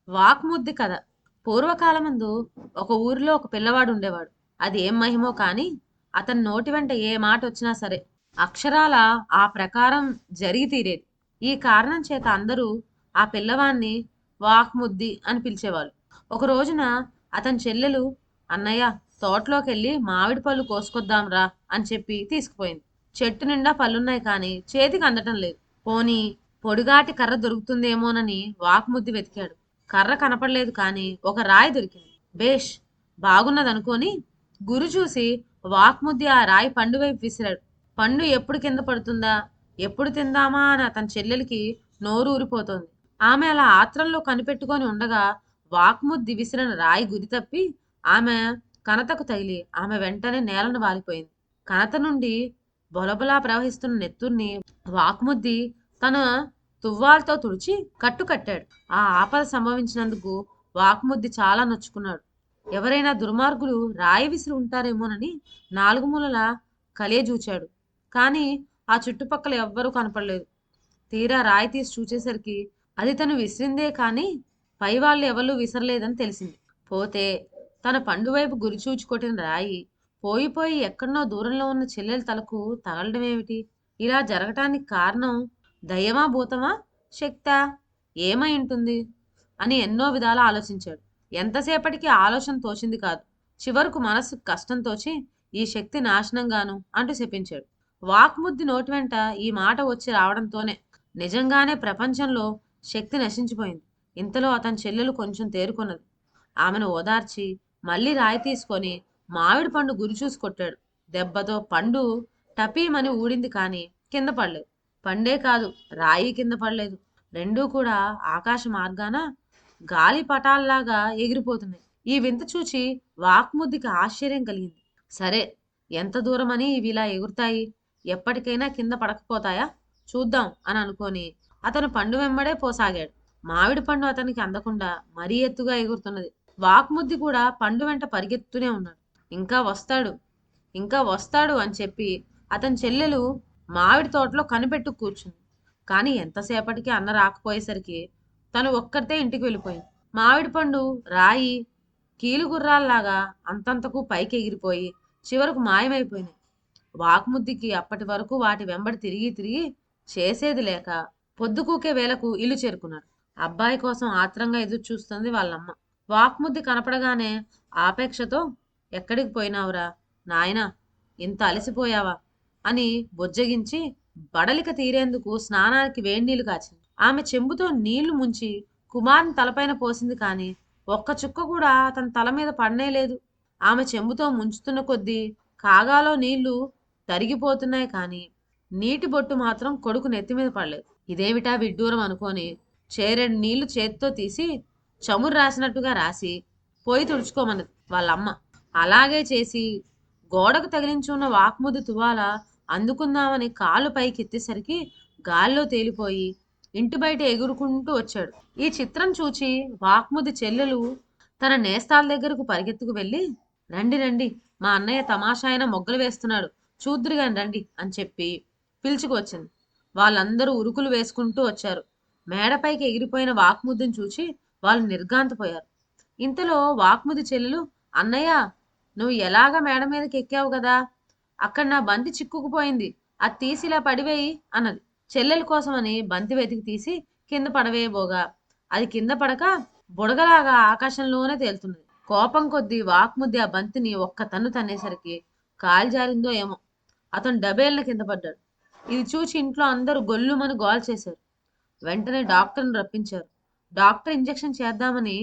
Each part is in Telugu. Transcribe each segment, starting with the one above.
వాక్ముద్ది కథ. పూర్వకాలమందు ఒక ఊరిలో ఒక పిల్లవాడు ఉండేవాడు. అది ఏం మహిమో కాని అతని నోటి వెంట ఏ మాట వచ్చినా సరే అక్షరాల ఆ ప్రకారం జరిగి తీరేది. ఈ కారణం చేత అందరూ ఆ పిల్లవాణ్ణి వాక్ముద్ది అని పిలిచేవాళ్ళు. ఒక రోజున అతని చెల్లెలు, అన్నయ్య, తోటలోకెళ్ళి మామిడి పళ్ళు కోసుకొద్దాంరా అని చెప్పి తీసుకుపోయింది. చెట్టు నిండా పళ్ళున్నాయి కానీ చేతికి అందటం లేదు. పోనీ పొడుగాటి కర్ర దొరుకుతుందేమోనని వాక్ముద్ది వెతికాడు. కర్ర కనపడలేదు కానీ ఒక రాయి దొరికింది. బేష్, బాగున్నదనుకొని గురి చూసి వాక్ముద్ది ఆ రాయి పండు వైపు విసిరాడు. పండు ఎప్పుడు కింద పడుతుందా, ఎప్పుడు తిందామా అని అతని చెల్లెలికి నోరు ఊరిపోతోంది. ఆమె అలా ఆత్రంలో కనిపెట్టుకొని ఉండగా వాక్ముద్ది విసిరిన రాయి గురి తప్పి ఆమె కనతకు తగిలి ఆమె వెంటనే నేలను వాలిపోయింది. కనత నుండి బొలబొలా ప్రవహిస్తున్న నెత్తుర్ని వాక్ముద్ది తన తువ్వాల్తో తుడిచి కట్టుకట్టాడు. ఆ ఆపద సంభవించినందుకు వాక్ముద్ది చాలా నొచ్చుకున్నాడు. ఎవరైనా దుర్మార్గులు రాయి విసిరి ఉంటారేమోనని నాలుగు మూలలా కలియజూచాడు. కానీ ఆ చుట్టుపక్కల ఎవ్వరూ కనపడలేదు. తీరా రాయి తీసి చూచేసరికి అది తను విసిరిందే కానీ పైవాళ్ళు ఎవరూ విసరలేదని తెలిసింది. పోతే తన పండు వైపు గురిచూచి కొట్టిన రాయి పోయి పోయి ఎక్కడనో దూరంలో ఉన్న చెల్లెల తలకు తగలడం ఏమిటి? ఇలా జరగటానికి కారణం దయ్యమా, భూతమా, శక్తా? ఏమై ఉంటుంది అని ఎన్నో విధాలా ఆలోచించాడు. ఎంతసేపటికి ఆలోచన తోచింది కాదు. చివరకు మనస్సుకు కష్టం తోచి ఈ శక్తి నాశనంగాను అంటూ శపించాడు. వాక్ముద్ది నోటి వెంట ఈ మాట వచ్చి రావడంతోనే నిజంగానే ప్రపంచంలో శక్తి నశించిపోయింది. ఇంతలో అతని చెల్లెలు కొంచెం తేరుకున్నది. ఆమెను ఓదార్చి మళ్ళీ రాయి తీసుకొని మామిడి పండు గురిచూసి కొట్టాడు. దెబ్బతో పండు టపీమని ఊడింది కానీ కింద పడలేదు. పండే కాదు, రాయి కింద పడలేదు. రెండూ కూడా ఆకాశ మార్గాన గాలి పటాల్లాగా ఎగిరిపోతున్నాయి. ఈ వింత చూచి వాక్ముద్దికి ఆశ్చర్యం కలిగింది. సరే, ఎంత దూరమని ఇవి ఇలా ఎగురుతాయి? ఎప్పటికైనా కింద పడకపోతాయా చూద్దాం అని అనుకొని అతను పండు వెంబడే పోసాగాడు. మామిడి పండు అతనికి అందకుండా మరీ ఎత్తుగా ఎగురుతున్నది. వాక్ముద్ది కూడా పండు వెంట పరిగెత్తుతూనే ఉన్నాడు. ఇంకా వస్తాడు, ఇంకా వస్తాడు అని చెప్పి అతని చెల్లెలు మామిడి తోటలో కనిపెట్టు కూర్చుంది. కానీ ఎంతసేపటికి అన్న రాకపోయేసరికి తను ఒక్కరితే ఇంటికి వెళ్ళిపోయింది. మామిడి పండు రాయి కీలుగుర్రాల్లాగా అంతంతకు పైకి ఎగిరిపోయి చివరకు మాయమైపోయినాయి. వాక్ముద్దికి అప్పటి వరకు వాటి వెంబడి తిరిగి తిరిగి చేసేది లేక పొద్దుకూకే వేళకు ఇల్లు చేరుకున్నాడు. అబ్బాయి కోసం ఆత్రంగా ఎదురు చూస్తుంది వాళ్ళమ్మ. వాక్ముద్ది కనపడగానే ఆపేక్షతో, ఎక్కడికి పోయినావురా నాయనా, ఇంత అలసిపోయావా అని బొజ్జగించి బడలిక తీరేందుకు స్నానానికి వేడినీళ్లు కాచింది. ఆమె చెంబుతో నీళ్లు ముంచి కుమార్ని తలపైన పోసింది కానీ ఒక్క చుక్క కూడా అతని తల మీద పడనేలేదు. ఆమె చెంబుతో ముంచుతున్న కొద్దీ కాగాలో నీళ్లు తరిగిపోతున్నాయి కానీ నీటి బొట్టు మాత్రం కొడుకు నెత్తి మీద పడలేదు. ఇదేమిటా విడ్డూరం అనుకొని చేరెడు నీళ్లు చేత్తో తీసి చమురు రాసినట్టుగా రాసి పోయి తుడుచుకోమన్నది వాళ్ళమ్మ. అలాగే చేసి గోడకు తగిలించి ఉన్న వాక్ముద్ది తువాల అందుకుందామని కాళ్ళు పైకి ఎత్తేసరికి గాల్లో తేలిపోయి ఇంటి బయట ఎగురుకుంటూ వచ్చాడు. ఈ చిత్రం చూచి వాక్ముద్ది చెల్లెలు తన నేస్తాల దగ్గరకు పరిగెత్తుకు వెళ్ళి, రండి రండి, మా అన్నయ్య తమాషాయన మొగ్గలు వేస్తున్నాడు, చూద్దురుగాని రండి అని చెప్పి పిలుచుకొచ్చింది. వాళ్ళందరూ ఉరుకులు వేసుకుంటూ వచ్చారు. మేడపైకి ఎగిరిపోయిన వాక్ముద్దిని చూచి వాళ్ళు నిర్ఘాంతపోయారు. ఇంతలో వాక్ముద్ది చెల్లెలు, అన్నయ్య, నువ్వు ఎలాగ మేడ మీదకి ఎక్కావు కదా, అక్కడ నా బంతి చిక్కుకుపోయింది, అది తీసి ఇలా పడివేయి అన్నది. చెల్లెల కోసమని బంతి వెతికి తీసి కింద పడవేయబోగా అది కింద పడక బుడగలాగా ఆకాశంలోనే తేలుతున్నది. కోపం కొద్దీ వాక్ముద్ది ఆ బంతిని ఒక్క తన్ను తన్నేసరికి కాలు జారిందో ఏమో, అతను డబేళ్ళ కింద పడ్డాడు. ఇది చూసి ఇంట్లో అందరూ గొల్లుమని గోల చేశారు. వెంటనే డాక్టర్ని రప్పించారు. డాక్టర్ ఇంజెక్షన్ చేద్దామని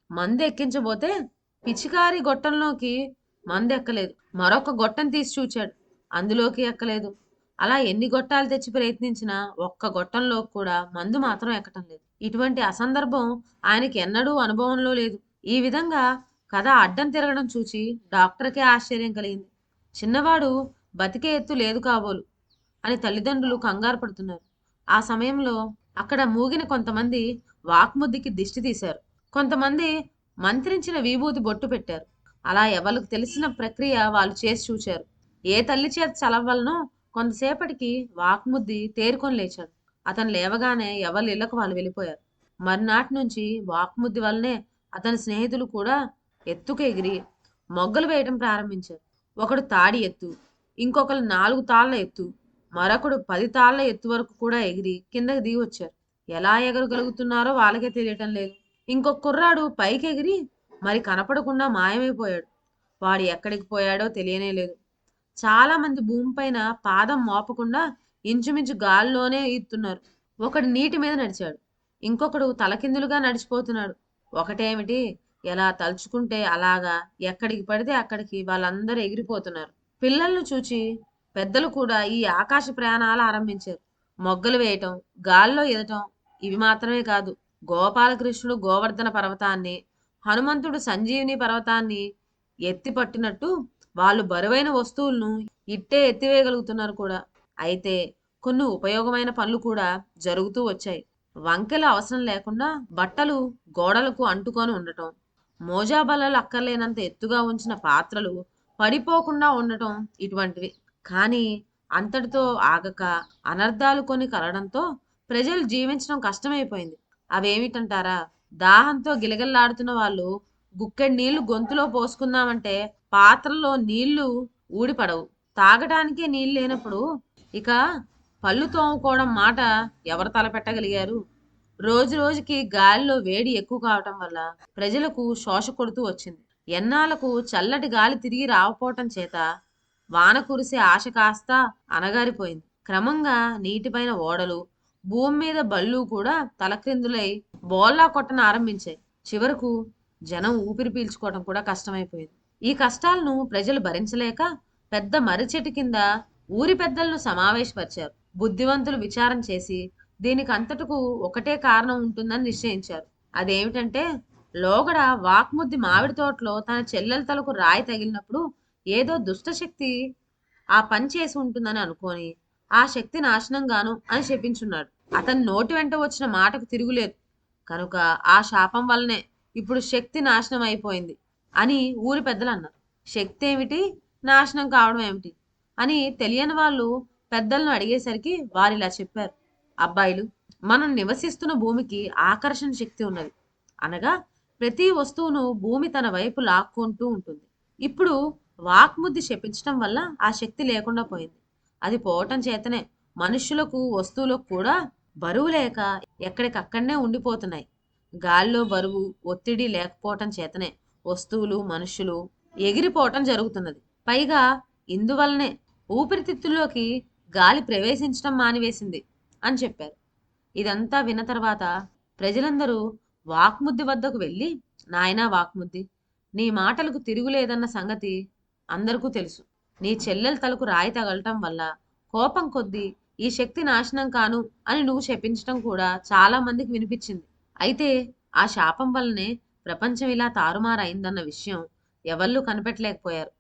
మందు ఎక్కించబోతే పిచికారి గొట్టంలోకి మందు ఎక్కలేదు. మరొక గొట్టం తీసి చూచాడు, అందులోకి ఎక్కలేదు. అలా ఎన్ని గొట్టాలు తెచ్చి ప్రయత్నించినా ఒక్క గొట్టంలో కూడా మందు మాత్రం ఎక్కటం లేదు. ఇటువంటి అసందర్భం ఆయనకి ఎన్నడూ అనుభవంలో లేదు. ఈ విధంగా కథ అడ్డం తిరగడం చూచి డాక్టర్కే ఆశ్చర్యం కలిగింది. చిన్నవాడు బతికే ఎత్తు లేదు కాబోలు అని తల్లిదండ్రులు కంగారు పడుతున్నారు. ఆ సమయంలో అక్కడ మూగిన కొంతమంది వాక్ముద్దికి దిష్టి తీశారు. కొంతమంది మంత్రించిన విభూతి బొట్టు పెట్టారు. అలా ఎవరికి తెలిసిన ప్రక్రియ వాళ్ళు చేసి చూచారు. ఏ తల్లి చేత చలవలనో కొంతసేపటికి వాక్ముద్ది తేరుకొని లేచాడు. అతను లేవగానే ఎవరి ఇళ్లకు వాళ్ళు వెళ్ళిపోయారు. మర్నాటి నుంచి వాక్ముద్ది వల్లనే అతని స్నేహితులు కూడా ఎత్తుకు ఎగిరి మొగ్గలు వేయటం ప్రారంభించారు. ఒకడు తాడి ఎత్తు, ఇంకొకరు 4 తాళ్ల ఎత్తు, మరొకడు 10 తాళ్ల ఎత్తు వరకు కూడా ఎగిరి కిందకి దిగి వచ్చారు. ఎలా ఎగరగలుగుతున్నారో వాళ్ళకే తెలియటం లేదు. ఇంకొక కుర్రాడు పైకి ఎగిరి మరి కనపడకుండా మాయమైపోయాడు. వాడు ఎక్కడికి పోయాడో తెలియనే లేదు. చాలా మంది భూమిపైన పాదం మోపకుండా ఇంచుమించు గాల్లోనే ఈదుతున్నారు. ఒకడు నీటి మీద నడిచాడు, ఇంకొకడు తలకిందులుగా నడిచిపోతున్నాడు. ఒకటేమిటి, ఎలా తలుచుకుంటే అలాగా ఎక్కడికి పడితే అక్కడికి వాళ్ళందరూ ఎగిరిపోతున్నారు. పిల్లలను చూచి పెద్దలు కూడా ఈ ఆకాశ ప్రయాణాలు ఆరంభించారు. మొగ్గలు వేయటం, గాల్లో ఎదటం. ఇవి మాత్రమే కాదు, గోపాలకృష్ణుడు గోవర్ధన పర్వతాన్ని, హనుమంతుడు సంజీవిని పర్వతాన్ని ఎత్తి పట్టినట్టు వాళ్ళు బరువైన వస్తువులను ఇట్టే ఎత్తివేయగలుగుతున్నారు కూడా. అయితే కొన్ని ఉపయోగమైన పనులు కూడా జరుగుతూ వచ్చాయి. వంకెలు అవసరం లేకుండా బట్టలు గోడలకు అంటుకొని ఉండటం, మోజాబల్లలు అక్కర్లేనంత ఎత్తుగా ఉంచిన పాత్రలు పడిపోకుండా ఉండటం, ఇటువంటివి. కానీ అంతటితో ఆగక అనర్థాలు కొన్ని కలగడంతో ప్రజలు జీవించడం కష్టమైపోయింది. అవేమిటంటారా? దాహంతో గిలగిల్లాడుతున్న వాళ్ళు గుక్కెడు నీళ్లు గొంతులో పోసుకుందామంటే పాత్రలో నీళ్లు ఊడిపడవు. తాగటానికే నీళ్ళు లేనప్పుడు ఇక పళ్ళు తోముకోవడం మాట ఎవరు తలపెట్టగలిగారు? రోజు రోజుకి గాలిలో వేడి ఎక్కువ కావటం వల్ల ప్రజలకు శోష కొడుతూ వచ్చింది. ఎన్నాళ్లకు చల్లటి గాలి తిరిగి రాకపోవటం చేత వాన కురిసే ఆశ కాస్త అనగారిపోయింది. క్రమంగా నీటిపైన ఓడలు, భూమి మీద బళ్ళు కూడా తలక్రిందులై బోల్లా కొట్టన ఆరంభించాయి. చివరకు జనం ఊపిరి పీల్చుకోవడం కూడా కష్టమైపోయింది. ఈ కష్టాలను ప్రజలు భరించలేక పెద్ద మర్రి చెట్టు కింద ఊరి పెద్దలను సమావేశపరిచారు. బుద్ధివంతులు విచారం చేసి దీనికి అంతటకు ఒకటే కారణం ఉంటుందని నిశ్చయించారు. అదేమిటంటే, లోగడ వాక్ముద్ది మామిడి తోటలో తన చెల్లెల తలకు రాయి తగిలినప్పుడు ఏదో దుష్టశక్తి ఆ పని చేసి ఉంటుందని అనుకొని ఆ శక్తి నాశనంగాను అని చెప్పించున్నాడు. అతని నోటి వెంట వచ్చిన మాటకు తిరుగులేదు కనుక ఆ శాపం వల్లనే ఇప్పుడు శక్తి నాశనం అయిపోయింది అని ఊరి పెద్దలు అన్నారు. శక్తి ఏమిటి, నాశనం కావడం ఏమిటి అని తెలియని వాళ్ళు పెద్దలను అడిగేసరికి వారిలా చెప్పారు. అబ్బాయిలు, మనం నివసిస్తున్న భూమికి ఆకర్షణ శక్తి ఉన్నది. అనగా ప్రతి వస్తువును భూమి తన వైపు లాక్కుంటూ ఉంటుంది. ఇప్పుడు వాక్ముద్ది శపించటం వల్ల ఆ శక్తి లేకుండా పోయింది. అది పోవటం చేతనే మనుష్యులకు, వస్తువులకు కూడా బరువు లేక ఎక్కడికక్కడనే ఉండిపోతున్నాయి. గాలిలో బరువు, ఒత్తిడి లేకపోవటం చేతనే వస్తువులు, మనుష్యులు ఎగిరిపోవటం జరుగుతున్నది. పైగా ఇందువల్లనే ఊపిరితిత్తుల్లోకి గాలి ప్రవేశించడం మానివేసింది అని చెప్పారు. ఇదంతా విన్న తర్వాత ప్రజలందరూ వాక్ముద్ది వద్దకు వెళ్ళి, నాయనా వాక్ముద్ది, నీ మాటలకు తిరుగులేదన్న సంగతి అందరికీ తెలుసు. నీ చెల్లెల తలకు రాయి తగలటం వల్ల కోపం కొద్దీ ఈ శక్తి నాశనం కాను అని నువ్వు శపించటం కూడా చాలా మందికి వినిపించింది. అయితే ఆ శాపం వల్లనే ప్రపంచం ఇలా తారుమారైందన్న విషయం ఎవళ్ళు కనిపెట్టలేకపోయారు.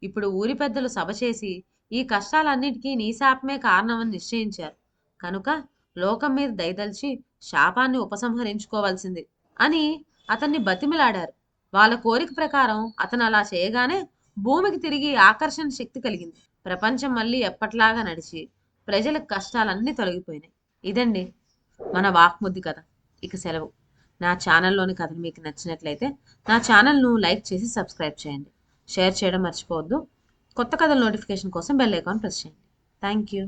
ఇప్పుడు ఊరి పెద్దలు సభ చేసి ఈ కష్టాలన్నిటికీ నీ శాపమే కారణమని నిశ్చయించారు. కనుక లోకం మీద దయదలిచి శాపాన్ని ఉపసంహరించుకోవాల్సింది అని అతన్ని బతిమిలాడారు. వాళ్ళ కోరిక ప్రకారం అతను అలా చేయగానే భూమికి తిరిగి ఆకర్షణ శక్తి కలిగింది. ప్రపంచం మళ్ళీ ఎప్పట్లాగా నడిచి ప్రజల కష్టాలన్నీ తొలగిపోయినాయి. ఇదండి మన వాక్ముద్ది కథ. ఇక సెలవు. నా ఛానల్లోని కథలు మీకు నచ్చినట్లయితే నా ఛానల్ను లైక్ చేసి సబ్స్క్రైబ్ చేయండి. షేర్ చేయడం మర్చిపోవద్దు. కొత్త కథల నోటిఫికేషన్ కోసం బెల్ ఐకాన్ ప్రెస్ చేయండి. Thank you.